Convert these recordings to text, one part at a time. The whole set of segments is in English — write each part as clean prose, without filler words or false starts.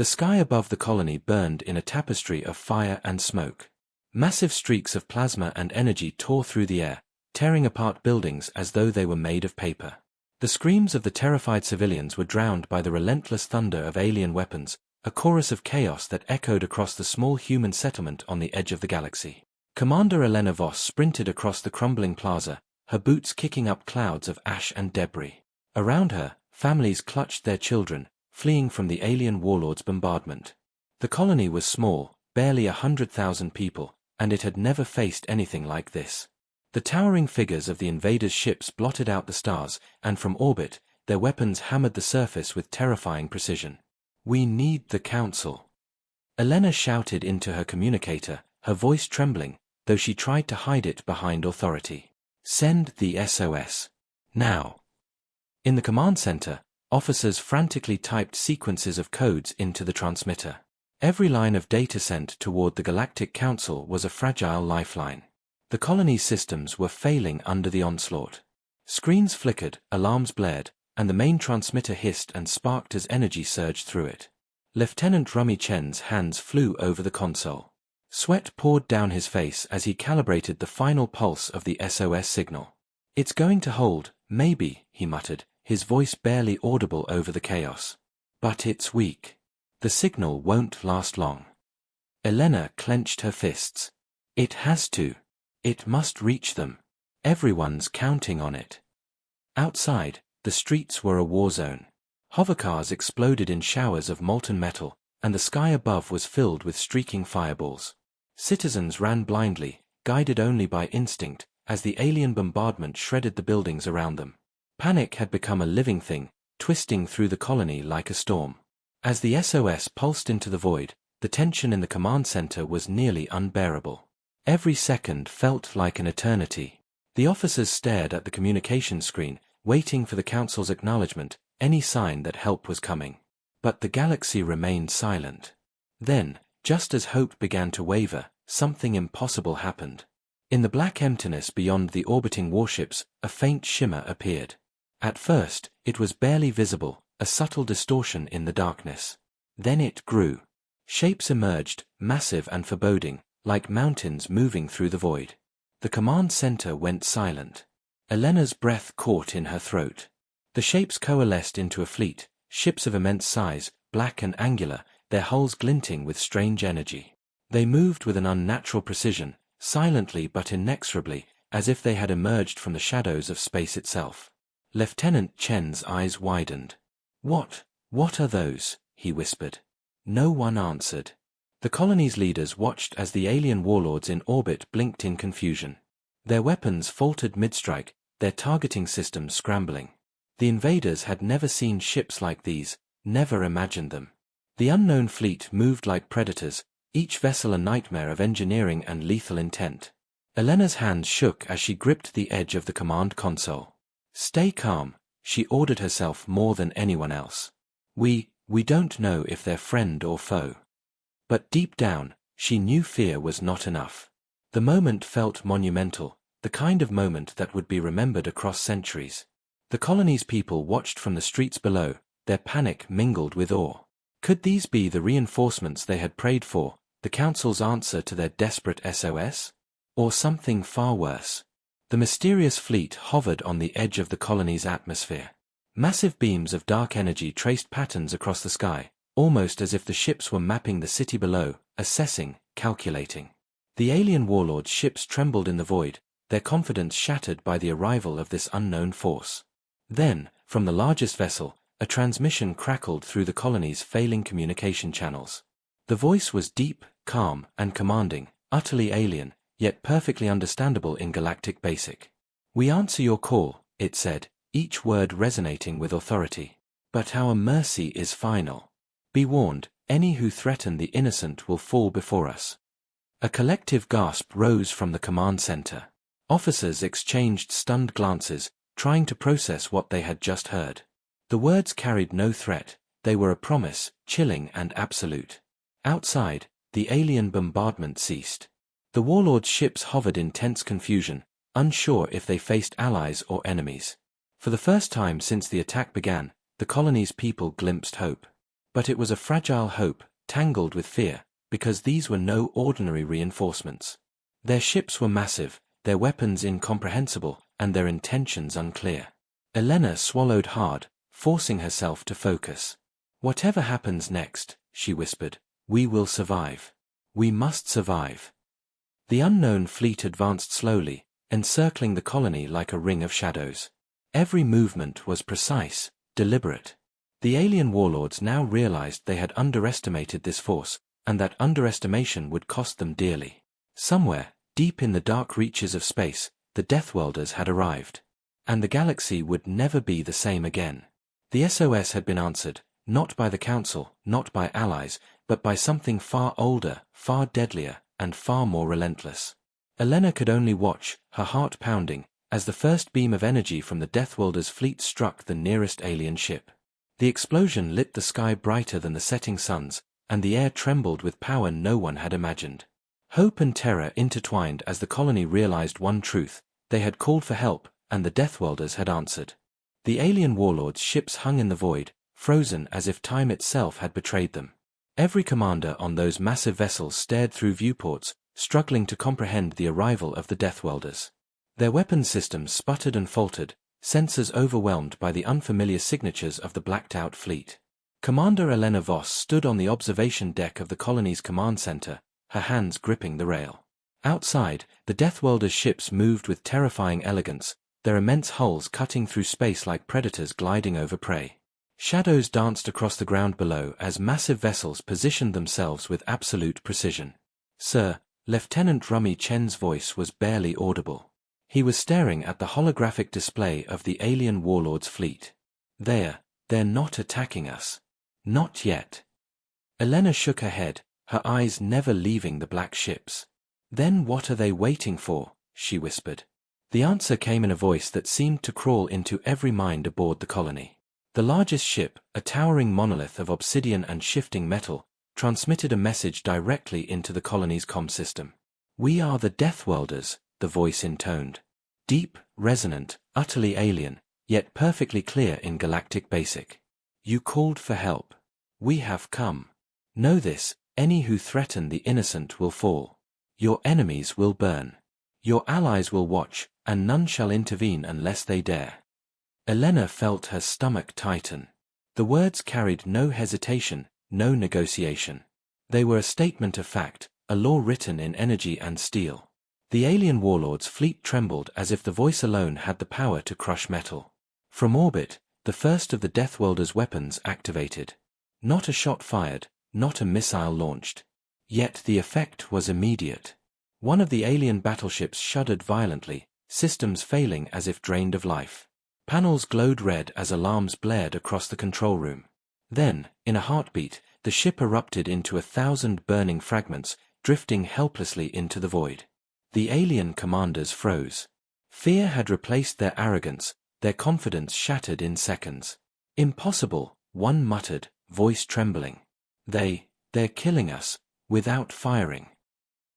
The sky above the colony burned in a tapestry of fire and smoke. Massive streaks of plasma and energy tore through the air, tearing apart buildings as though they were made of paper. The screams of the terrified civilians were drowned by the relentless thunder of alien weapons, a chorus of chaos that echoed across the small human settlement on the edge of the galaxy. Commander Elena Voss sprinted across the crumbling plaza, her boots kicking up clouds of ash and debris. Around her, families clutched their children, fleeing from the alien warlords' bombardment. The colony was small, barely 100,000 people, and it had never faced anything like this. The towering figures of the invaders' ships blotted out the stars, and from orbit, their weapons hammered the surface with terrifying precision. "We need the Council," Elena shouted into her communicator, her voice trembling, though she tried to hide it behind authority. "Send the SOS. Now." In the command center, officers frantically typed sequences of codes into the transmitter. Every line of data sent toward the Galactic Council was a fragile lifeline. The colony's systems were failing under the onslaught. Screens flickered, alarms blared, and the main transmitter hissed and sparked as energy surged through it. Lieutenant Rummy Chen's hands flew over the console. Sweat poured down his face as he calibrated the final pulse of the SOS signal. "It's going to hold, maybe," he muttered, his voice barely audible over the chaos. "But it's weak. The signal won't last long." Elena clenched her fists. "It has to. It must reach them. Everyone's counting on it." Outside, the streets were a war zone. Hovercars exploded in showers of molten metal, and the sky above was filled with streaking fireballs. Citizens ran blindly, guided only by instinct, as the alien bombardment shredded the buildings around them. Panic had become a living thing, twisting through the colony like a storm. As the SOS pulsed into the void, the tension in the command center was nearly unbearable. Every second felt like an eternity. The officers stared at the communication screen, waiting for the Council's acknowledgement, any sign that help was coming. But the galaxy remained silent. Then, just as hope began to waver, something impossible happened. In the black emptiness beyond the orbiting warships, a faint shimmer appeared. At first, it was barely visible, a subtle distortion in the darkness. Then it grew. Shapes emerged, massive and foreboding, like mountains moving through the void. The command center went silent. Elena's breath caught in her throat. The shapes coalesced into a fleet, ships of immense size, black and angular, their hulls glinting with strange energy. They moved with an unnatural precision, silently but inexorably, as if they had emerged from the shadows of space itself. Lieutenant Chen's eyes widened. What are those?" he whispered. No one answered. The colony's leaders watched as the alien warlords in orbit blinked in confusion. Their weapons faltered mid-strike, their targeting systems scrambling. The invaders had never seen ships like these, never imagined them. The unknown fleet moved like predators, each vessel a nightmare of engineering and lethal intent. Elena's hands shook as she gripped the edge of the command console. "Stay calm," she ordered herself more than anyone else. We don't know if they're friend or foe." But deep down, she knew fear was not enough. The moment felt monumental, the kind of moment that would be remembered across centuries. The colony's people watched from the streets below, their panic mingled with awe. Could these be the reinforcements they had prayed for, the Council's answer to their desperate SOS? Or something far worse? The mysterious fleet hovered on the edge of the colony's atmosphere. Massive beams of dark energy traced patterns across the sky, almost as if the ships were mapping the city below, assessing, calculating. The alien warlords' ships trembled in the void, their confidence shattered by the arrival of this unknown force. Then, from the largest vessel, a transmission crackled through the colony's failing communication channels. The voice was deep, calm, and commanding, utterly alien, yet perfectly understandable in Galactic Basic. "We answer your call," it said, each word resonating with authority. "But our mercy is final. Be warned, any who threaten the innocent will fall before us." A collective gasp rose from the command center. Officers exchanged stunned glances, trying to process what they had just heard. The words carried no threat, they were a promise, chilling and absolute. Outside, the alien bombardment ceased. The warlords' ships hovered in tense confusion, unsure if they faced allies or enemies. For the first time since the attack began, the colony's people glimpsed hope. But it was a fragile hope, tangled with fear, because these were no ordinary reinforcements. Their ships were massive, their weapons incomprehensible, and their intentions unclear. Elena swallowed hard, forcing herself to focus. "Whatever happens next," she whispered, "we will survive. We must survive." The unknown fleet advanced slowly, encircling the colony like a ring of shadows. Every movement was precise, deliberate. The alien warlords now realized they had underestimated this force, and that underestimation would cost them dearly. Somewhere, deep in the dark reaches of space, the deathworlders had arrived. And the galaxy would never be the same again. The SOS had been answered, not by the Council, not by allies, but by something far older, far deadlier, and far more relentless. Elena could only watch, her heart pounding, as the first beam of energy from the deathworlders' fleet struck the nearest alien ship. The explosion lit the sky brighter than the setting suns, and the air trembled with power no one had imagined. Hope and terror intertwined as the colony realized one truth: they had called for help, and the deathworlders had answered. The alien warlords' ships hung in the void, frozen as if time itself had betrayed them. Every commander on those massive vessels stared through viewports, struggling to comprehend the arrival of the deathworlders. Their weapons systems sputtered and faltered, sensors overwhelmed by the unfamiliar signatures of the blacked-out fleet. Commander Elena Voss stood on the observation deck of the colony's command center, her hands gripping the rail. Outside, the deathworlders' ships moved with terrifying elegance, their immense hulls cutting through space like predators gliding over prey. Shadows danced across the ground below as massive vessels positioned themselves with absolute precision. "Sir," Lieutenant Rummy Chen's voice was barely audible. He was staring at the holographic display of the alien warlords' fleet. They're not attacking us. Not yet." Elena shook her head, her eyes never leaving the black ships. "Then what are they waiting for?" she whispered. The answer came in a voice that seemed to crawl into every mind aboard the colony. The largest ship, a towering monolith of obsidian and shifting metal, transmitted a message directly into the colony's comm system. "We are the deathworlders," the voice intoned. Deep, resonant, utterly alien, yet perfectly clear in galactic basic. "You called for help. We have come. Know this, any who threaten the innocent will fall. Your enemies will burn. Your allies will watch, and none shall intervene unless they dare." Elena felt her stomach tighten. The words carried no hesitation, no negotiation. They were a statement of fact, a law written in energy and steel. The alien warlord's fleet trembled as if the voice alone had the power to crush metal. From orbit, the first of the deathworlders' weapons activated. Not a shot fired, not a missile launched. Yet the effect was immediate. One of the alien battleships shuddered violently, systems failing as if drained of life. Panels glowed red as alarms blared across the control room. Then, in a heartbeat, the ship erupted into 1,000 burning fragments, drifting helplessly into the void. The alien commanders froze. Fear had replaced their arrogance, their confidence shattered in seconds. "Impossible," one muttered, voice trembling. They're killing us, without firing."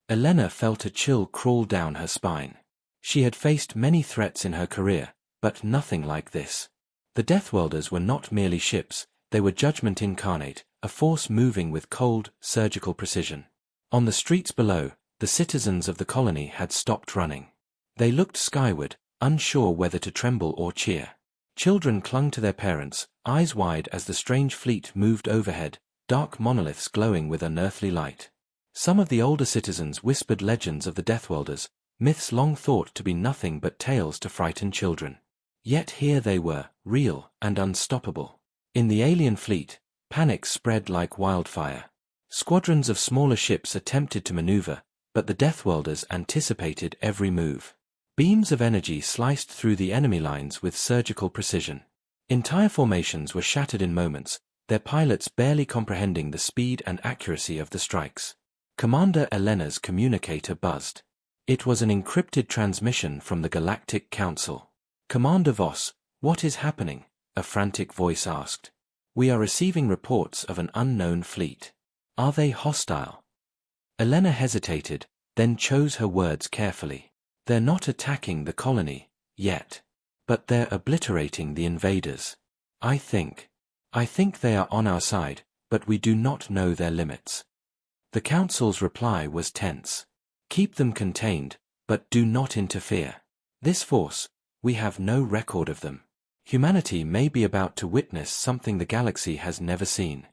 Elena felt a chill crawl down her spine. She had faced many threats in her career, but nothing like this. The deathworlders were not merely ships, they were judgment incarnate, a force moving with cold, surgical precision. On the streets below, the citizens of the colony had stopped running. They looked skyward, unsure whether to tremble or cheer. Children clung to their parents, eyes wide as the strange fleet moved overhead, dark monoliths glowing with unearthly light. Some of the older citizens whispered legends of the deathworlders, myths long thought to be nothing but tales to frighten children. Yet here they were, real and unstoppable. In the alien fleet, panic spread like wildfire. Squadrons of smaller ships attempted to maneuver, but the deathworlders anticipated every move. Beams of energy sliced through the enemy lines with surgical precision. Entire formations were shattered in moments, their pilots barely comprehending the speed and accuracy of the strikes. Commander Elena's communicator buzzed. It was an encrypted transmission from the Galactic Council. "Commander Voss, what is happening?" a frantic voice asked. "We are receiving reports of an unknown fleet. Are they hostile?" Elena hesitated, then chose her words carefully. "They're not attacking the colony, yet. But they're obliterating the invaders. I think they are on our side, but we do not know their limits. The Council's reply was tense. Keep them contained, but do not interfere. This force, we have no record of them. Humanity may be about to witness something the galaxy has never seen.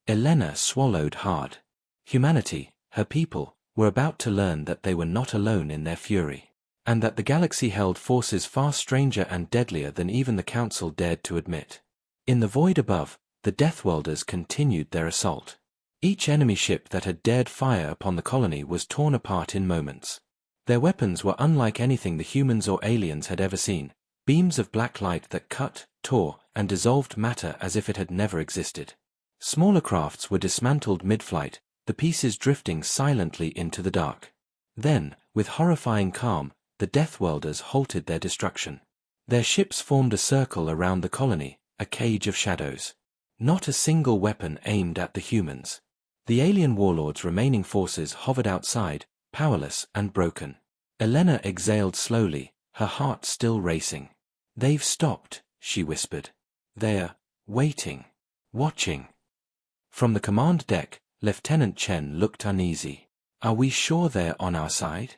Elena swallowed hard. Humanity, her people, were about to learn that they were not alone in their fury, and that the galaxy held forces far stranger and deadlier than even the Council dared to admit. In the void above, the Deathworlders continued their assault. Each enemy ship that had dared fire upon the colony was torn apart in moments. Their weapons were unlike anything the humans or aliens had ever seen, beams of black light that cut, tore, and dissolved matter as if it had never existed. Smaller crafts were dismantled mid-flight, the pieces drifting silently into the dark. Then, with horrifying calm, the Deathworlders halted their destruction. Their ships formed a circle around the colony, a cage of shadows. Not a single weapon aimed at the humans. The alien warlords' remaining forces hovered outside, powerless and broken. Elena exhaled slowly, her heart still racing. "They've stopped," she whispered. "They're waiting, watching." From the command deck, Lieutenant Chen looked uneasy. "Are we sure they're on our side?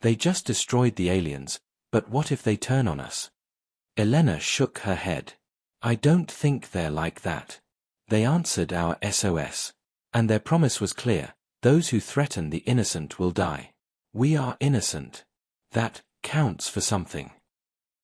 They just destroyed the aliens, but what if they turn on us?" Elena shook her head. "I don't think they're like that. They answered our SOS. And their promise was clear, those who threaten the innocent will die. We are innocent. That counts for something."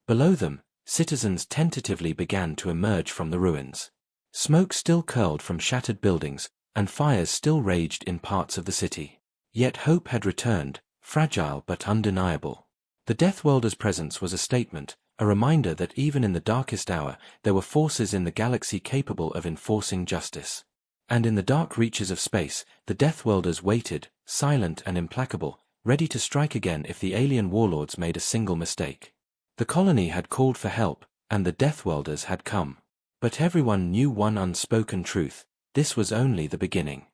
Below them, citizens tentatively began to emerge from the ruins. Smoke still curled from shattered buildings, and fires still raged in parts of the city. Yet hope had returned, fragile but undeniable. The Deathworlders' presence was a statement, a reminder that even in the darkest hour, there were forces in the galaxy capable of enforcing justice. And in the dark reaches of space, the Deathworlders waited, silent and implacable, ready to strike again if the alien warlords made a single mistake. The colony had called for help, and the Deathworlders had come. But everyone knew one unspoken truth: this was only the beginning.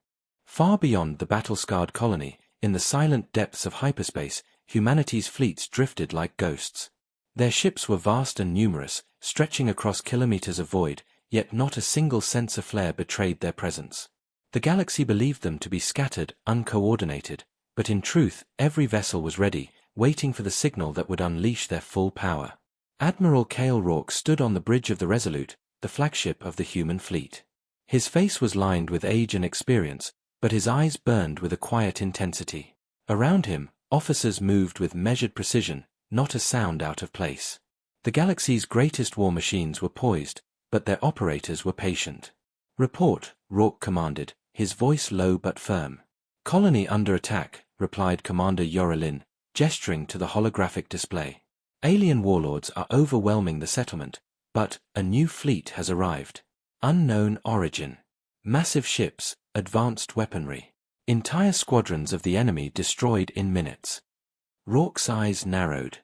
Far beyond the battle-scarred colony, in the silent depths of hyperspace, humanity's fleets drifted like ghosts. Their ships were vast and numerous, stretching across kilometers of void, yet not a single sensor flare betrayed their presence. The galaxy believed them to be scattered, uncoordinated, but in truth, every vessel was ready, waiting for the signal that would unleash their full power. Admiral Cale Rourke stood on the bridge of the Resolute, the flagship of the human fleet. His face was lined with age and experience, but his eyes burned with a quiet intensity. Around him, officers moved with measured precision, not a sound out of place. The galaxy's greatest war machines were poised, but their operators were patient. "Report," Rourke commanded, his voice low but firm. "Colony under attack," replied Commander Yorelin, gesturing to the holographic display. "Alien warlords are overwhelming the settlement, but a new fleet has arrived. Unknown origin. Massive ships, advanced weaponry. Entire squadrons of the enemy destroyed in minutes." Rourke's eyes narrowed.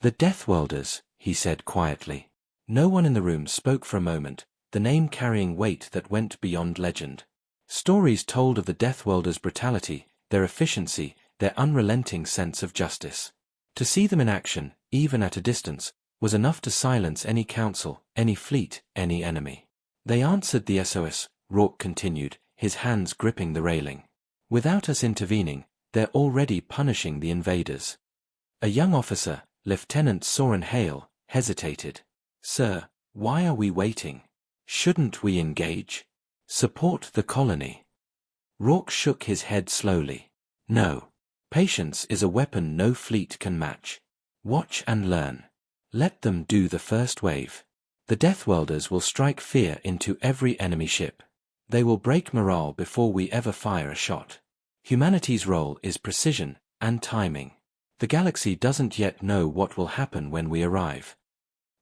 "The Deathworlders," he said quietly. No one in the room spoke for a moment, the name carrying weight that went beyond legend. Stories told of the Deathworlders' brutality, their efficiency, their unrelenting sense of justice. To see them in action, even at a distance, was enough to silence any council, any fleet, any enemy. "They answered the SOS," Rourke continued, his hands gripping the railing. "Without us intervening, they're already punishing the invaders." A young officer, Lieutenant Soren Hale, hesitated. "Sir, why are we waiting? Shouldn't we engage? Support the colony?" Rourke shook his head slowly. "No. Patience is a weapon no fleet can match. Watch and learn. Let them do the first wave. The Deathworlders will strike fear into every enemy ship. They will break morale before we ever fire a shot. Humanity's role is precision and timing. The galaxy doesn't yet know what will happen when we arrive."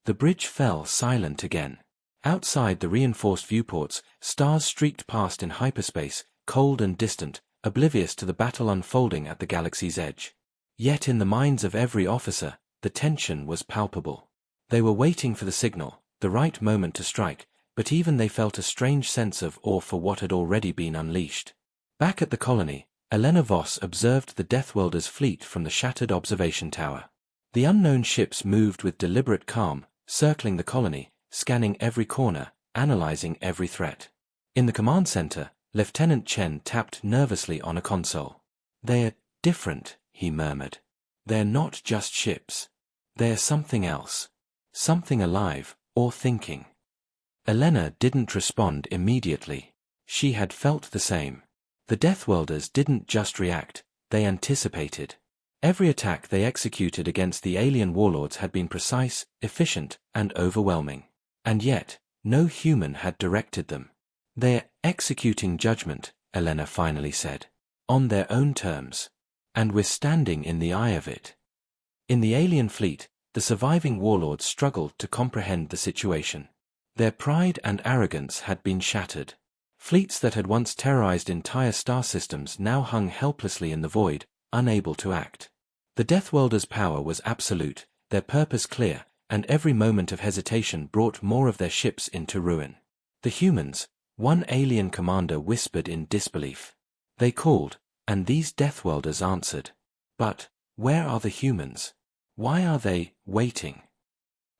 The bridge fell silent again. Outside the reinforced viewports, stars streaked past in hyperspace, cold and distant, oblivious to the battle unfolding at the galaxy's edge. Yet in the minds of every officer, the tension was palpable. They were waiting for the signal, the right moment to strike, but even they felt a strange sense of awe for what had already been unleashed. Back at the colony, Elena Voss observed the Deathworlders' fleet from the shattered observation tower. The unknown ships moved with deliberate calm, circling the colony, scanning every corner, analyzing every threat. In the command center, Lieutenant Chen tapped nervously on a console. "They're different," he murmured. "They're not just ships. They're something else. Something alive, or thinking." Elena didn't respond immediately. She had felt the same. The Deathworlders didn't just react, they anticipated. Every attack they executed against the alien warlords had been precise, efficient, and overwhelming. And yet, no human had directed them. "They're executing judgment," Elena finally said. "On their own terms. And we're standing in the eye of it." In the alien fleet, the surviving warlords struggled to comprehend the situation. Their pride and arrogance had been shattered. Fleets that had once terrorized entire star systems now hung helplessly in the void, unable to act. The Deathworlders' power was absolute, their purpose clear, and every moment of hesitation brought more of their ships into ruin. The humans, one alien commander whispered in disbelief. They called, and these Deathworlders answered. But, where are the humans? Why are they waiting?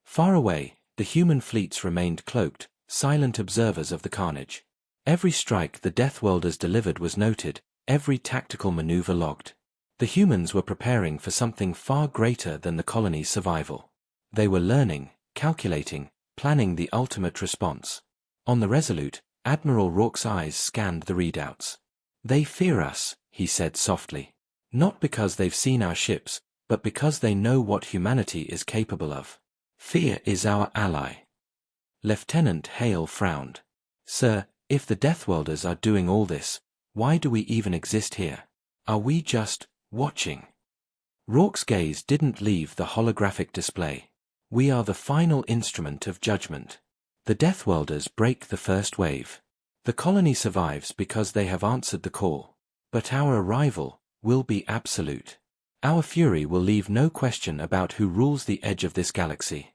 Far away, the human fleets remained cloaked, silent observers of the carnage. Every strike the Deathworlders delivered was noted, every tactical maneuver logged. The humans were preparing for something far greater than the colony's survival. They were learning, calculating, planning the ultimate response. On the Resolute, Admiral Rourke's eyes scanned the readouts. "They fear us," he said softly. "Not because they've seen our ships, but because they know what humanity is capable of. Fear is our ally." Lieutenant Hale frowned. "Sir, if the Deathworlders are doing all this, why do we even exist here? Are we just watching?" Rourke's gaze didn't leave the holographic display. "We are the final instrument of judgment. The Deathworlders break the first wave. The colony survives because they have answered the call. But our arrival will be absolute. Our fury will leave no question about who rules the edge of this galaxy."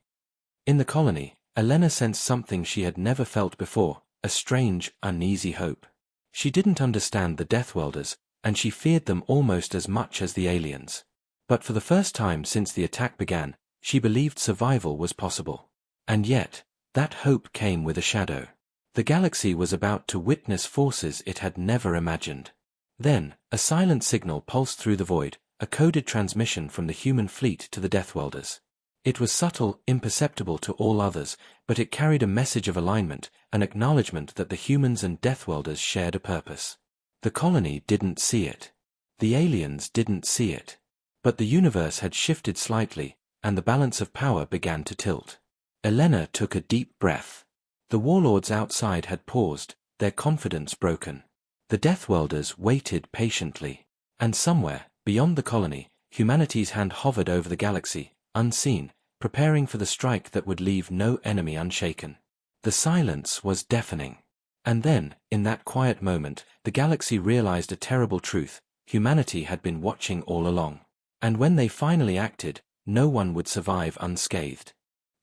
In the colony, Elena sensed something she had never felt before, a strange, uneasy hope. She didn't understand the Deathworlders, and she feared them almost as much as the aliens. But for the first time since the attack began, she believed survival was possible. And yet, that hope came with a shadow. The galaxy was about to witness forces it had never imagined. Then, a silent signal pulsed through the void, a coded transmission from the human fleet to the Deathworlders. It was subtle, imperceptible to all others, but it carried a message of alignment, an acknowledgement that the humans and Deathworlders shared a purpose. The colony didn't see it. The aliens didn't see it. But the universe had shifted slightly, and the balance of power began to tilt. Elena took a deep breath. The warlords outside had paused, their confidence broken. The Deathworlders waited patiently. And somewhere, beyond the colony, humanity's hand hovered over the galaxy, unseen, preparing for the strike that would leave no enemy unshaken. The silence was deafening. And then, in that quiet moment, the galaxy realized a terrible truth: humanity had been watching all along. And when they finally acted, no one would survive unscathed.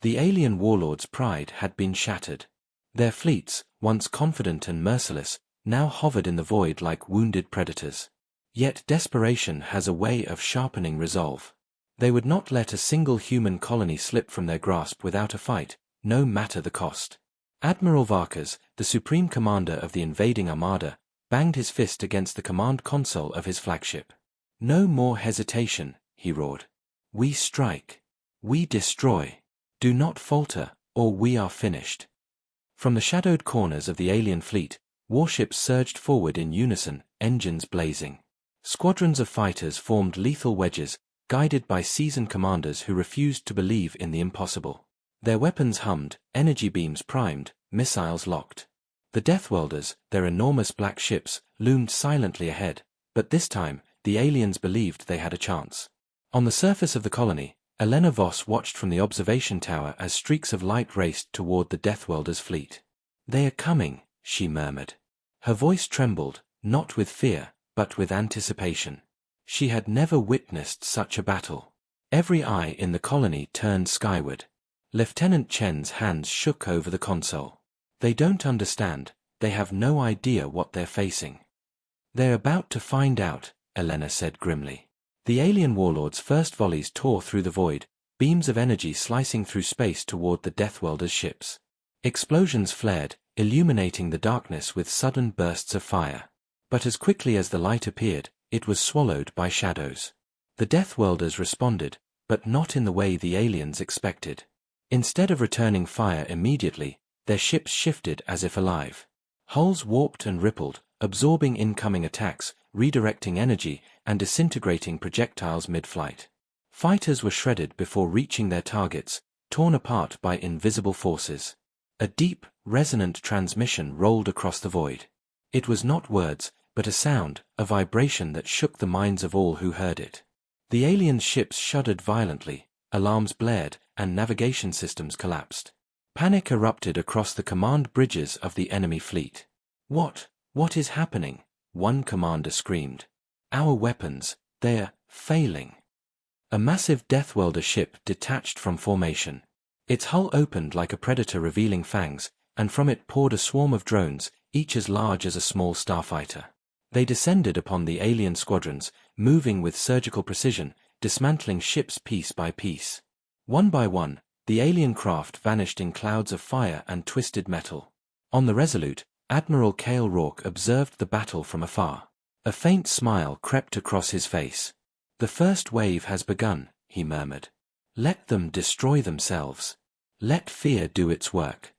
The alien warlords' pride had been shattered. Their fleets, once confident and merciless, now hovered in the void like wounded predators. Yet desperation has a way of sharpening resolve. They would not let a single human colony slip from their grasp without a fight, no matter the cost. Admiral Varkas, the supreme commander of the invading armada, banged his fist against the command console of his flagship. "No more hesitation," he roared. "We strike. We destroy. Do not falter, or we are finished." From the shadowed corners of the alien fleet, warships surged forward in unison, engines blazing. Squadrons of fighters formed lethal wedges, guided by seasoned commanders who refused to believe in the impossible. Their weapons hummed, energy beams primed, missiles locked. The Deathworlders, their enormous black ships, loomed silently ahead, but this time, the aliens believed they had a chance. On the surface of the colony, Elena Voss watched from the observation tower as streaks of light raced toward the Deathworlders' fleet. "They are coming," she murmured. Her voice trembled, not with fear, but with anticipation. She had never witnessed such a battle. Every eye in the colony turned skyward. Lieutenant Chen's hands shook over the console. "They don't understand, they have no idea what they're facing." "They're about to find out," Elena said grimly. The alien warlords' first volleys tore through the void, beams of energy slicing through space toward the Deathworlders' ships. Explosions flared, illuminating the darkness with sudden bursts of fire. But as quickly as the light appeared, it was swallowed by shadows. The Deathworlders responded, but not in the way the aliens expected. Instead of returning fire immediately, their ships shifted as if alive. Hulls warped and rippled, absorbing incoming attacks, redirecting energy, and disintegrating projectiles mid-flight. Fighters were shredded before reaching their targets, torn apart by invisible forces. A deep, resonant transmission rolled across the void. It was not words, but a sound, a vibration that shook the minds of all who heard it. The alien ships shuddered violently, alarms blared, and navigation systems collapsed. Panic erupted across the command bridges of the enemy fleet. What is happening? One commander screamed. Our weapons, they're failing. A massive Deathworlder ship detached from formation. Its hull opened like a predator revealing fangs, and from it poured a swarm of drones, each as large as a small starfighter. They descended upon the alien squadrons, moving with surgical precision, dismantling ships piece by piece. One by one, the alien craft vanished in clouds of fire and twisted metal. On the Resolute, Admiral Cale Rourke observed the battle from afar. A faint smile crept across his face. "The first wave has begun," he murmured. "Let them destroy themselves. Let fear do its work."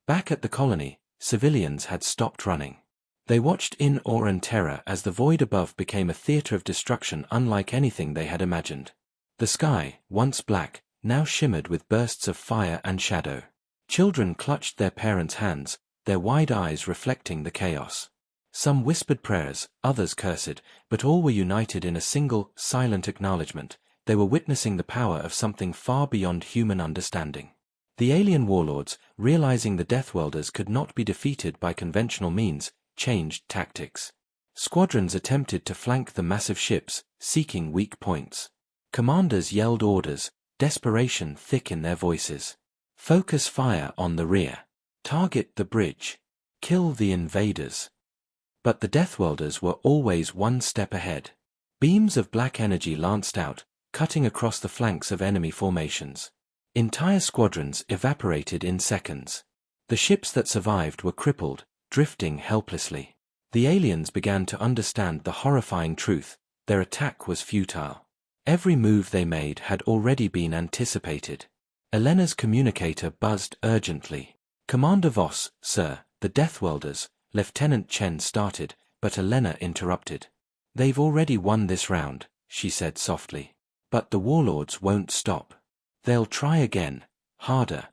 Back at the colony, civilians had stopped running. They watched in awe and terror as the void above became a theater of destruction unlike anything they had imagined. The sky, once black, now shimmered with bursts of fire and shadow. Children clutched their parents' hands, their wide eyes reflecting the chaos. Some whispered prayers, others cursed, but all were united in a single, silent acknowledgement. They were witnessing the power of something far beyond human understanding. The alien warlords, realizing the Deathworlders could not be defeated by conventional means, changed tactics. Squadrons attempted to flank the massive ships, seeking weak points. Commanders yelled orders, desperation thick in their voices. Focus fire on the rear. Target the bridge. Kill the invaders. But the Deathworlders were always one step ahead. Beams of black energy lanced out, cutting across the flanks of enemy formations. Entire squadrons evaporated in seconds. The ships that survived were crippled, drifting helplessly. The aliens began to understand the horrifying truth: their attack was futile. Every move they made had already been anticipated. Elena's communicator buzzed urgently. "Commander Voss, sir, the Deathworlders," Lieutenant Chen started, but Elena interrupted. "They've already won this round," she said softly. "But the warlords won't stop. They'll try again, harder."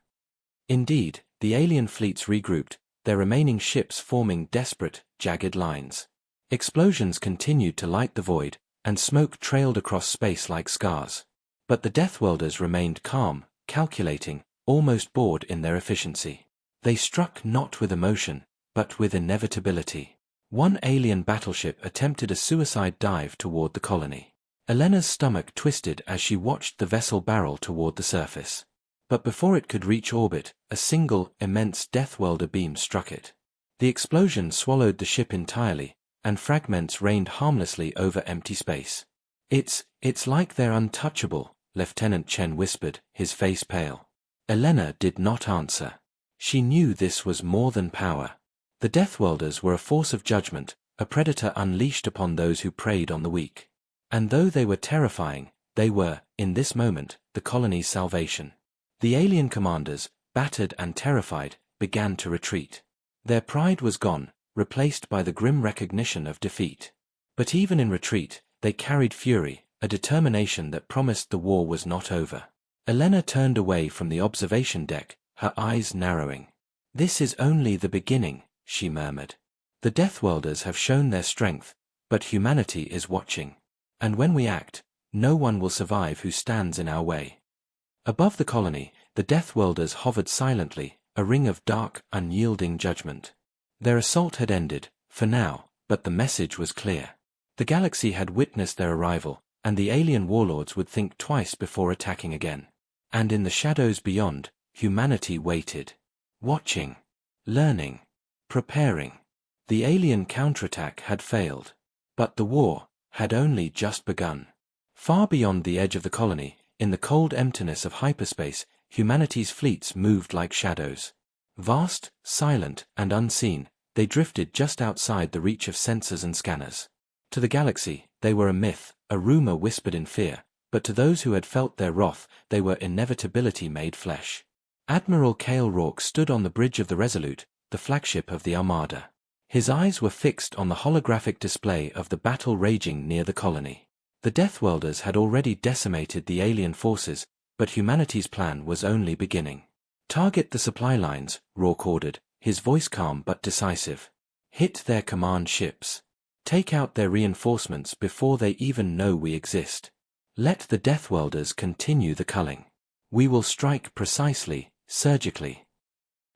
Indeed, the alien fleets regrouped, their remaining ships forming desperate, jagged lines. Explosions continued to light the void, and smoke trailed across space like scars. But the Deathworlders remained calm, calculating, almost bored in their efficiency. They struck not with emotion, but with inevitability. One alien battleship attempted a suicide dive toward the colony. Elena's stomach twisted as she watched the vessel barrel toward the surface. But before it could reach orbit, a single, immense Deathworlder beam struck it. The explosion swallowed the ship entirely, and fragments rained harmlessly over empty space. It's like they're untouchable," Lieutenant Chen whispered, his face pale. Elena did not answer. She knew this was more than power. The Deathworlders were a force of judgment, a predator unleashed upon those who preyed on the weak. And though they were terrifying, they were, in this moment, the colony's salvation. The alien commanders, battered and terrified, began to retreat. Their pride was gone, replaced by the grim recognition of defeat. But even in retreat, they carried fury, a determination that promised the war was not over. Elena turned away from the observation deck, her eyes narrowing. "This is only the beginning," she murmured. "The Deathworlders have shown their strength, but humanity is watching. And when we act, no one will survive who stands in our way." Above the colony, the Deathworlders hovered silently, a ring of dark, unyielding judgment. Their assault had ended, for now, but the message was clear. The galaxy had witnessed their arrival, and the alien warlords would think twice before attacking again. And in the shadows beyond, humanity waited. Watching. Learning. Preparing. The alien counterattack had failed. But the war had only just begun. Far beyond the edge of the colony, in the cold emptiness of hyperspace, humanity's fleets moved like shadows. Vast, silent, and unseen, they drifted just outside the reach of sensors and scanners. To the galaxy, they were a myth, a rumor whispered in fear, but to those who had felt their wrath, they were inevitability made flesh. Admiral Cale Rourke stood on the bridge of the Resolute, the flagship of the Armada. His eyes were fixed on the holographic display of the battle raging near the colony. The Deathworlders had already decimated the alien forces, but humanity's plan was only beginning. "Target the supply lines," Rourke ordered, his voice calm but decisive. "Hit their command ships. Take out their reinforcements before they even know we exist. Let the Deathworlders continue the culling. We will strike precisely, surgically."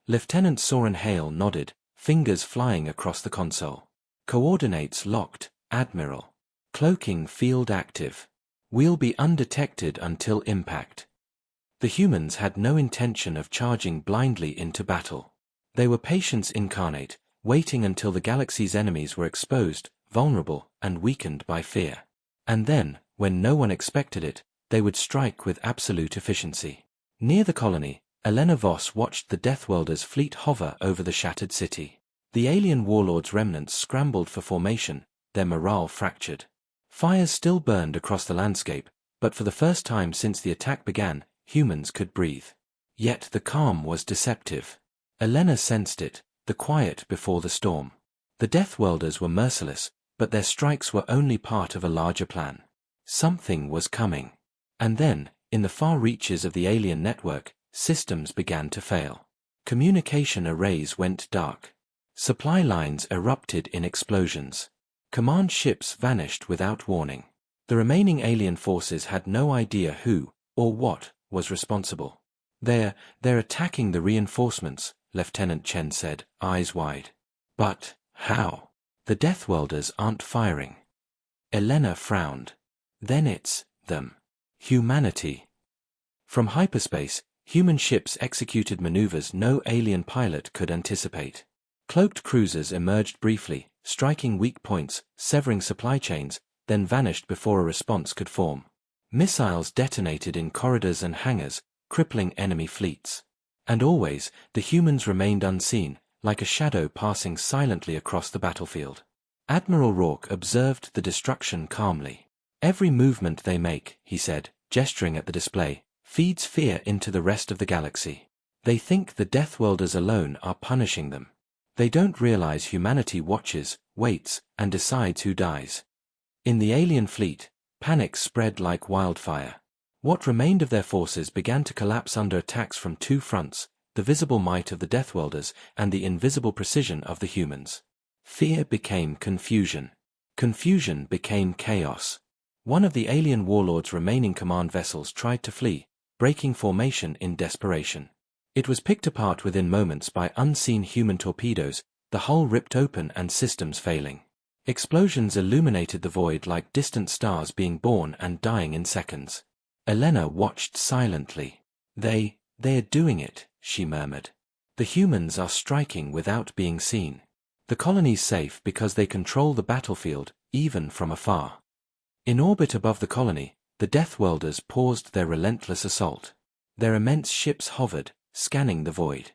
Lieutenant Soren Hale nodded, fingers flying across the console. "Coordinates locked, Admiral. Cloaking field active. We'll be undetected until impact." The humans had no intention of charging blindly into battle. They were patience incarnate, waiting until the galaxy's enemies were exposed, vulnerable, and weakened by fear. And then, when no one expected it, they would strike with absolute efficiency. Near the colony, Elena Voss watched the Deathworlders' fleet hover over the shattered city. The alien warlords' remnants scrambled for formation, their morale fractured. Fires still burned across the landscape, but for the first time since the attack began, humans could breathe. Yet the calm was deceptive. Elena sensed it, the quiet before the storm. The Deathworlders were merciless, but their strikes were only part of a larger plan. Something was coming. And then, in the far reaches of the alien network, systems began to fail. Communication arrays went dark. Supply lines erupted in explosions. Command ships vanished without warning. The remaining alien forces had no idea who, or what, was responsible. They're attacking the reinforcements," Lieutenant Chen said, eyes wide. "But how? The Deathworlders aren't firing." Elena frowned. "Then it's them. Humanity." From hyperspace, human ships executed maneuvers no alien pilot could anticipate. Cloaked cruisers emerged briefly, striking weak points, severing supply chains, then vanished before a response could form. Missiles detonated in corridors and hangars, crippling enemy fleets. And always, the humans remained unseen, like a shadow passing silently across the battlefield. Admiral Rourke observed the destruction calmly. "Every movement they make," he said, gesturing at the display, "feeds fear into the rest of the galaxy. They think the Deathworlders alone are punishing them. They don't realize humanity watches, waits, and decides who dies." In the alien fleet, panic spread like wildfire. What remained of their forces began to collapse under attacks from two fronts, the visible might of the Deathworlders and the invisible precision of the humans. Fear became confusion. Confusion became chaos. One of the alien warlords' remaining command vessels tried to flee, breaking formation in desperation. It was picked apart within moments by unseen human torpedoes, the hull ripped open and systems failing. Explosions illuminated the void like distant stars being born and dying in seconds. Elena watched silently. They're doing it," she murmured. "The humans are striking without being seen. The colony's safe because they control the battlefield, even from afar." In orbit above the colony, the Deathworlders paused their relentless assault. Their immense ships hovered, scanning the void.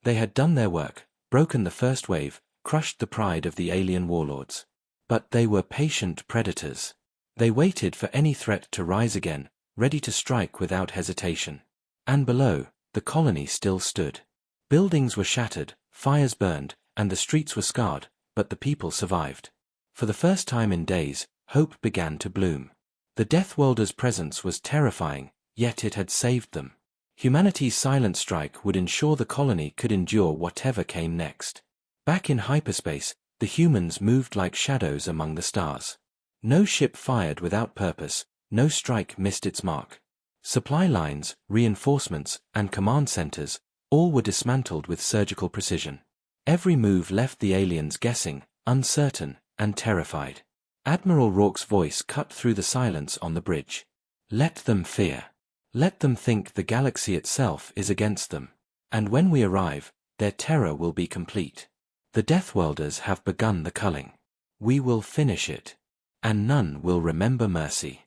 They had done their work, broken the first wave, crushed the pride of the alien warlords. But they were patient predators. They waited for any threat to rise again, ready to strike without hesitation. And below, the colony still stood. Buildings were shattered, fires burned, and the streets were scarred, but the people survived. For the first time in days, hope began to bloom. The Deathworlders' presence was terrifying, yet it had saved them. Humanity's silent strike would ensure the colony could endure whatever came next. Back in hyperspace, the humans moved like shadows among the stars. No ship fired without purpose, no strike missed its mark. Supply lines, reinforcements, and command centers, all were dismantled with surgical precision. Every move left the aliens guessing, uncertain, and terrified. Admiral Rourke's voice cut through the silence on the bridge. "Let them fear. Let them think the galaxy itself is against them. And when we arrive, their terror will be complete. The Deathworlders have begun the culling. We will finish it. And none will remember mercy."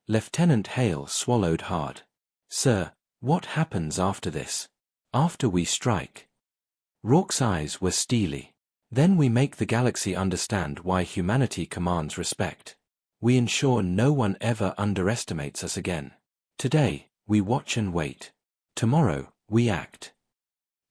Lieutenant Hale swallowed hard. "Sir, what happens after this? After we strike?" Rourke's eyes were steely. Then we make the galaxy understand why humanity commands respect. We ensure no one ever underestimates us again. Today, we watch and wait. Tomorrow, we act.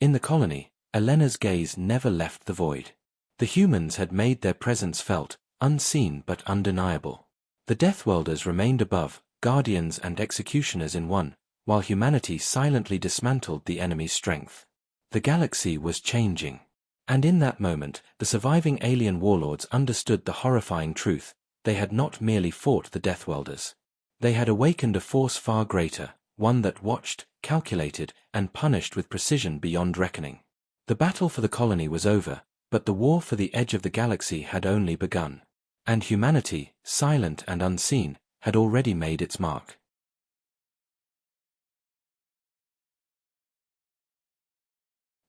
In the colony, Elena's gaze never left the void. The humans had made their presence felt, unseen but undeniable. The Deathworlders remained above, guardians and executioners in one, while humanity silently dismantled the enemy's strength. The galaxy was changing. And in that moment, the surviving alien warlords understood the horrifying truth: they had not merely fought the Deathworlders. They had awakened a force far greater, one that watched, calculated, and punished with precision beyond reckoning. The battle for the colony was over, but the war for the edge of the galaxy had only begun. And humanity, silent and unseen, had already made its mark.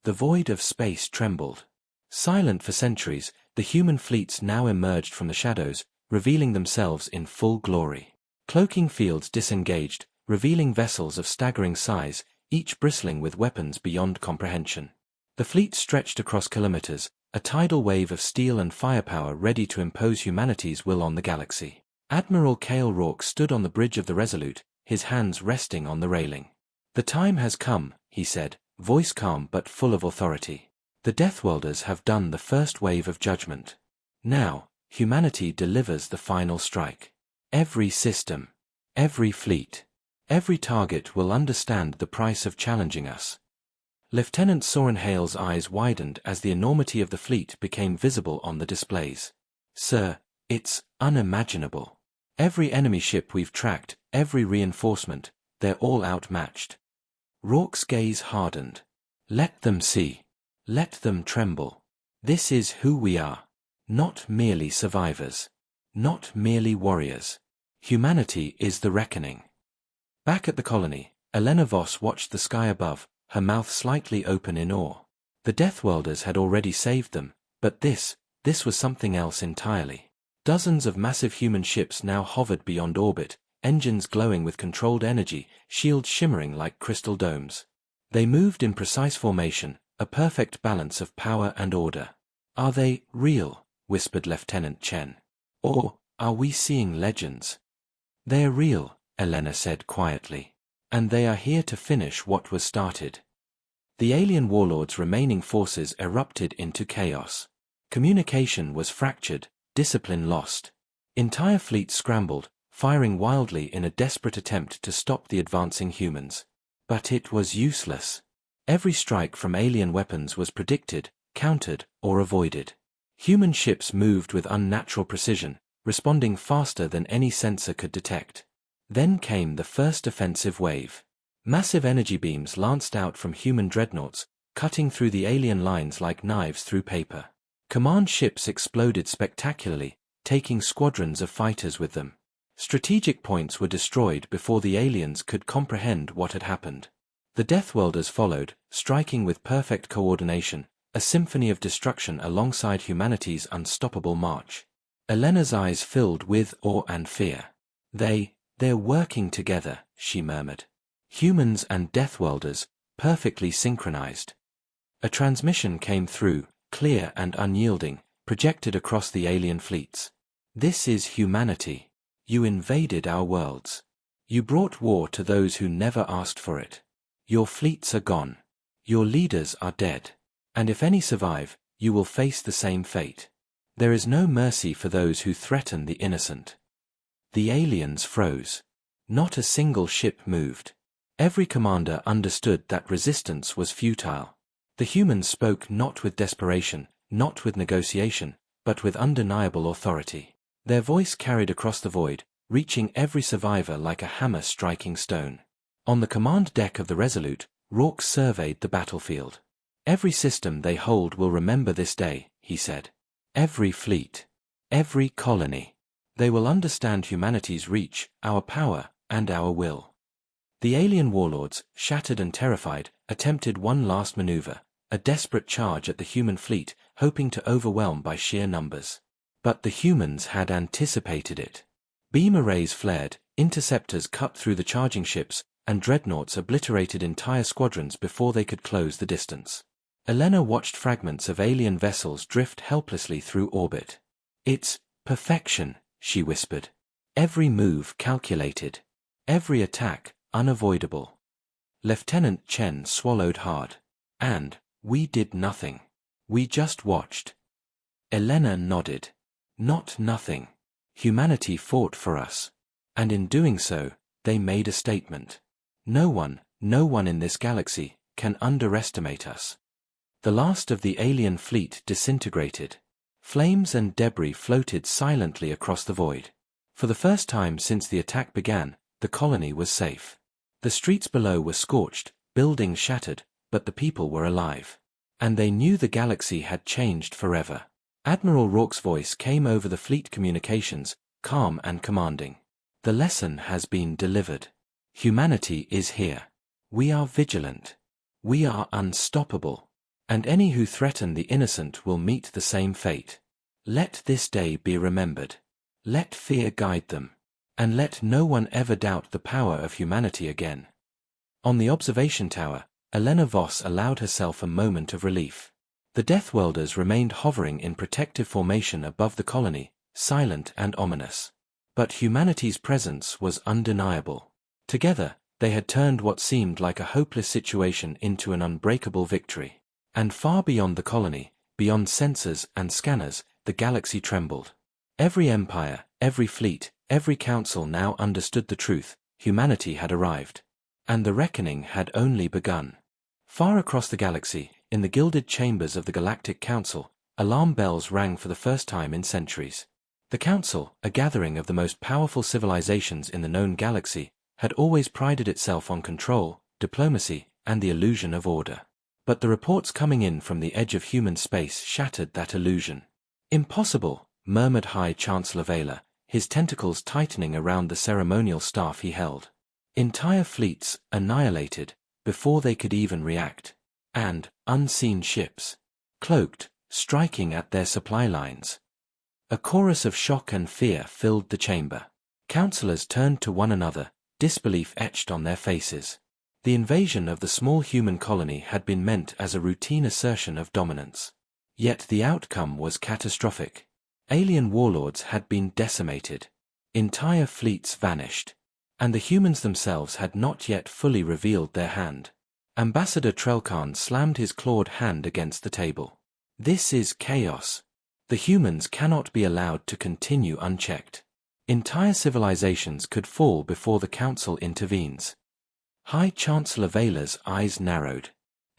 The void of space trembled. Silent for centuries, the human fleets now emerged from the shadows, revealing themselves in full glory. Cloaking fields disengaged, revealing vessels of staggering size, each bristling with weapons beyond comprehension. The fleet stretched across kilometers, a tidal wave of steel and firepower ready to impose humanity's will on the galaxy. Admiral Cale Rourke stood on the bridge of the Resolute, his hands resting on the railing. "The time has come," he said, voice calm but full of authority. "The Deathworlders have done the first wave of judgment. Now, humanity delivers the final strike. Every system, every fleet, every target will understand the price of challenging us." Lieutenant Soren Hale's eyes widened as the enormity of the fleet became visible on the displays. "Sir, it's unimaginable. Every enemy ship we've tracked, every reinforcement, they're all outmatched." Rourke's gaze hardened. "Let them see. Let them tremble. This is who we are. Not merely survivors. Not merely warriors. Humanity is the reckoning." Back at the colony, Elena Voss watched the sky above, her mouth slightly open in awe. The Deathworlders had already saved them, but this was something else entirely. Dozens of massive human ships now hovered beyond orbit, engines glowing with controlled energy, shields shimmering like crystal domes. They moved in precise formation, a perfect balance of power and order. "Are they real?" whispered Lieutenant Chen. "Or are we seeing legends?" "They're real," Elena said quietly. "And they are here to finish what was started." The alien warlords' remaining forces erupted into chaos. Communication was fractured, discipline lost. Entire fleets scrambled, firing wildly in a desperate attempt to stop the advancing humans. But it was useless. Every strike from alien weapons was predicted, countered, or avoided. Human ships moved with unnatural precision, responding faster than any sensor could detect. Then came the first offensive wave. Massive energy beams lanced out from human dreadnoughts, cutting through the alien lines like knives through paper. Command ships exploded spectacularly, taking squadrons of fighters with them. Strategic points were destroyed before the aliens could comprehend what had happened. The Deathworlders followed, striking with perfect coordination, a symphony of destruction alongside humanity's unstoppable march. Elena's eyes filled with awe and fear. They're working together," she murmured. "Humans and Deathworlders, perfectly synchronized." A transmission came through, clear and unyielding, projected across the alien fleets. "This is humanity. You invaded our worlds. You brought war to those who never asked for it. Your fleets are gone. Your leaders are dead. And if any survive, you will face the same fate. There is no mercy for those who threaten the innocent." The aliens froze. Not a single ship moved. Every commander understood that resistance was futile. The humans spoke not with desperation, not with negotiation, but with undeniable authority. Their voice carried across the void, reaching every survivor like a hammer striking stone. On the command deck of the Resolute, Rourke surveyed the battlefield. "Every system they hold will remember this day," he said. "Every fleet. Every colony. They will understand humanity's reach, our power, and our will." The alien warlords, shattered and terrified, attempted one last maneuver, a desperate charge at the human fleet, hoping to overwhelm by sheer numbers. But the humans had anticipated it. Beam arrays flared, interceptors cut through the charging ships, and dreadnoughts obliterated entire squadrons before they could close the distance. Elena watched fragments of alien vessels drift helplessly through orbit. "It's perfection," she whispered. "Every move calculated. Every attack unavoidable." Lieutenant Chen swallowed hard. "And we did nothing. We just watched." Elena nodded. "Not nothing. Humanity fought for us. And in doing so, they made a statement. No one in this galaxy can underestimate us." The last of the alien fleet disintegrated. Flames and debris floated silently across the void. For the first time since the attack began, the colony was safe. The streets below were scorched, buildings shattered, but the people were alive. And they knew the galaxy had changed forever. Admiral Rourke's voice came over the fleet communications, calm and commanding. "The lesson has been delivered. Humanity is here. We are vigilant. We are unstoppable. And any who threaten the innocent will meet the same fate. Let this day be remembered. Let fear guide them. And let no one ever doubt the power of humanity again." On the observation tower, Elena Voss allowed herself a moment of relief. The Deathworlders remained hovering in protective formation above the colony, silent and ominous. But humanity's presence was undeniable. Together, they had turned what seemed like a hopeless situation into an unbreakable victory. And far beyond the colony, beyond sensors and scanners, the galaxy trembled. Every empire, every fleet, every council now understood the truth: humanity had arrived. And the reckoning had only begun. Far across the galaxy, in the gilded chambers of the Galactic Council, alarm bells rang for the first time in centuries. The Council, a gathering of the most powerful civilizations in the known galaxy, had always prided itself on control, diplomacy, and the illusion of order. But the reports coming in from the edge of human space shattered that illusion. "Impossible," murmured High Chancellor Vela, his tentacles tightening around the ceremonial staff he held. "Entire fleets annihilated before they could even react. And unseen ships, cloaked, striking at their supply lines." A chorus of shock and fear filled the chamber. Councillors turned to one another, disbelief etched on their faces. The invasion of the small human colony had been meant as a routine assertion of dominance. Yet the outcome was catastrophic. Alien warlords had been decimated. Entire fleets vanished. And the humans themselves had not yet fully revealed their hand. Ambassador Trelkan slammed his clawed hand against the table. "This is chaos. The humans cannot be allowed to continue unchecked. Entire civilizations could fall before the Council intervenes." High Chancellor Vela's eyes narrowed.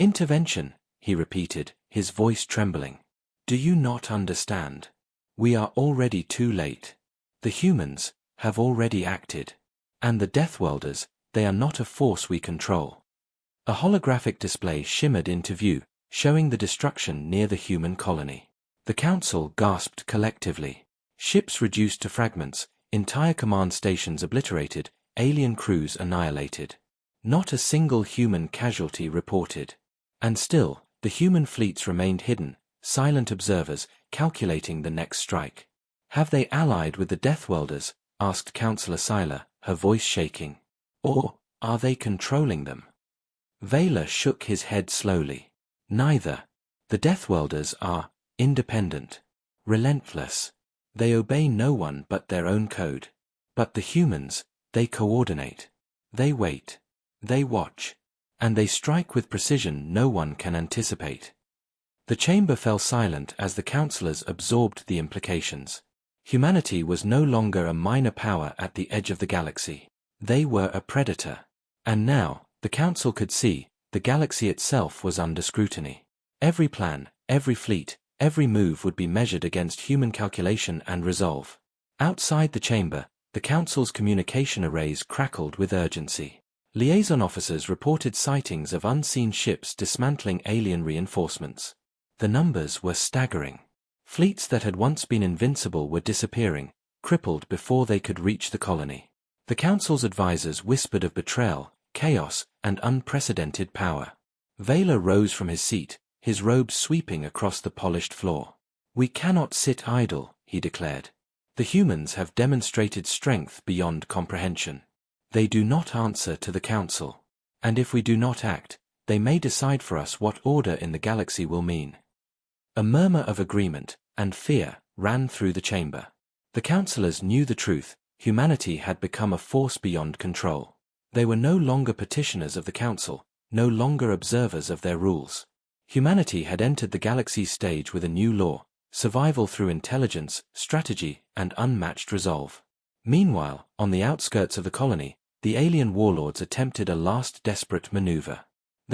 "Intervention," he repeated, his voice trembling. "Do you not understand? We are already too late. The humans have already acted. And the Deathworlders, they are not a force we control." A holographic display shimmered into view, showing the destruction near the human colony. The Council gasped collectively. Ships reduced to fragments, entire command stations obliterated, alien crews annihilated. Not a single human casualty reported. And still, the human fleets remained hidden, silent observers, calculating the next strike. "Have they allied with the Deathworlders?" asked Councillor Seiler, her voice shaking. "Or are they controlling them?" Vela shook his head slowly. "Neither. The Deathworlders are independent, relentless. They obey no one but their own code. But the humans, they coordinate. They wait. They watch. And they strike with precision no one can anticipate." The chamber fell silent as the councillors absorbed the implications. Humanity was no longer a minor power at the edge of the galaxy. They were a predator. And now, the council could see, the galaxy itself was under scrutiny. Every plan, every fleet, every move would be measured against human calculation and resolve. Outside the chamber, the council's communication arrays crackled with urgency. Liaison officers reported sightings of unseen ships dismantling alien reinforcements. The numbers were staggering. Fleets that had once been invincible were disappearing, crippled before they could reach the colony. The council's advisors whispered of betrayal, chaos, and unprecedented power. Vela rose from his seat, his robes sweeping across the polished floor. "We cannot sit idle," he declared. "The humans have demonstrated strength beyond comprehension. They do not answer to the Council. And if we do not act, they may decide for us what order in the galaxy will mean. A murmur of agreement and fear ran through the chamber. The councillors knew the truth: humanity had become a force beyond control. They were no longer petitioners of the council, no longer observers of their rules. Humanity had entered the galaxy's stage with a new law: survival through intelligence, strategy, and unmatched resolve. Meanwhile, on the outskirts of the colony, the alien warlords attempted a last desperate maneuver.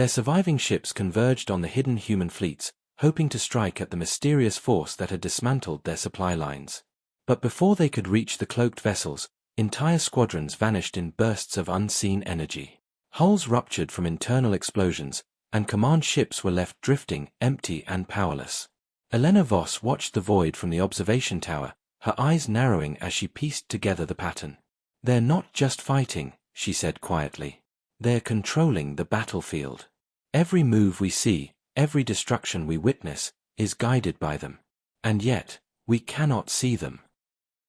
Their surviving ships converged on the hidden human fleets, hoping to strike at the mysterious force that had dismantled their supply lines. But before they could reach the cloaked vessels, entire squadrons vanished in bursts of unseen energy. Hulls ruptured from internal explosions, and command ships were left drifting, empty and powerless. Elena Voss watched the void from the observation tower, her eyes narrowing as she pieced together the pattern. "They're not just fighting," she said quietly. "They're controlling the battlefield. Every move we see, every destruction we witness, is guided by them. And yet, we cannot see them."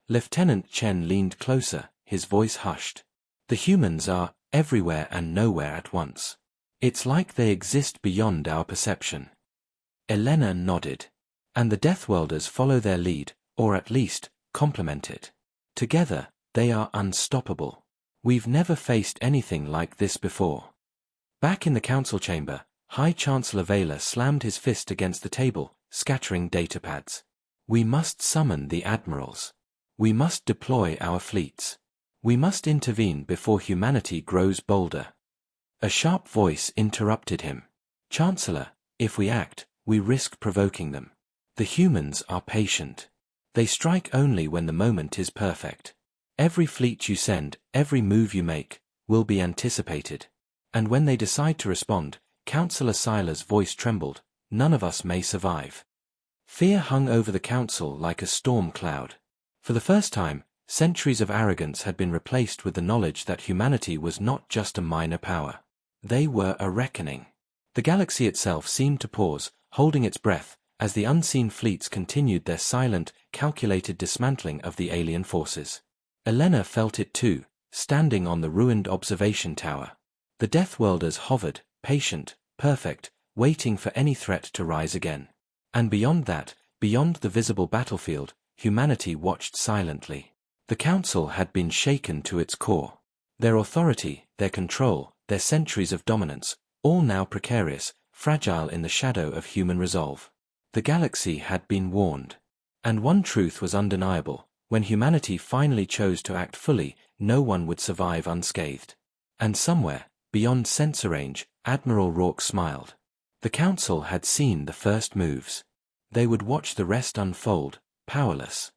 Lieutenant Chen leaned closer, his voice hushed. "The humans are everywhere and nowhere at once. It's like they exist beyond our perception." Elena nodded. "And the Deathworlders follow their lead, or at least, complement it. Together, they are unstoppable. We've never faced anything like this before." Back in the council chamber, High Chancellor Vela slammed his fist against the table, scattering datapads. "We must summon the admirals. We must deploy our fleets. We must intervene before humanity grows bolder." A sharp voice interrupted him. "Chancellor, if we act, we risk provoking them. The humans are patient. They strike only when the moment is perfect. Every fleet you send, every move you make, will be anticipated. And when they decide to respond," Councillor Siler's voice trembled, "none of us may survive." Fear hung over the council like a storm cloud. For the first time, centuries of arrogance had been replaced with the knowledge that humanity was not just a minor power. They were a reckoning. The galaxy itself seemed to pause, holding its breath, as the unseen fleets continued their silent, calculated dismantling of the alien forces. Elena felt it too, standing on the ruined observation tower. The Deathworlders hovered, patient, perfect, waiting for any threat to rise again. And beyond that, beyond the visible battlefield, humanity watched silently. The council had been shaken to its core. Their authority, their control, their centuries of dominance, all now precarious, fragile in the shadow of human resolve. The galaxy had been warned. And one truth was undeniable: when humanity finally chose to act fully, no one would survive unscathed. And somewhere, beyond sensor range, Admiral Rourke smiled. The council had seen the first moves. They would watch the rest unfold, powerless.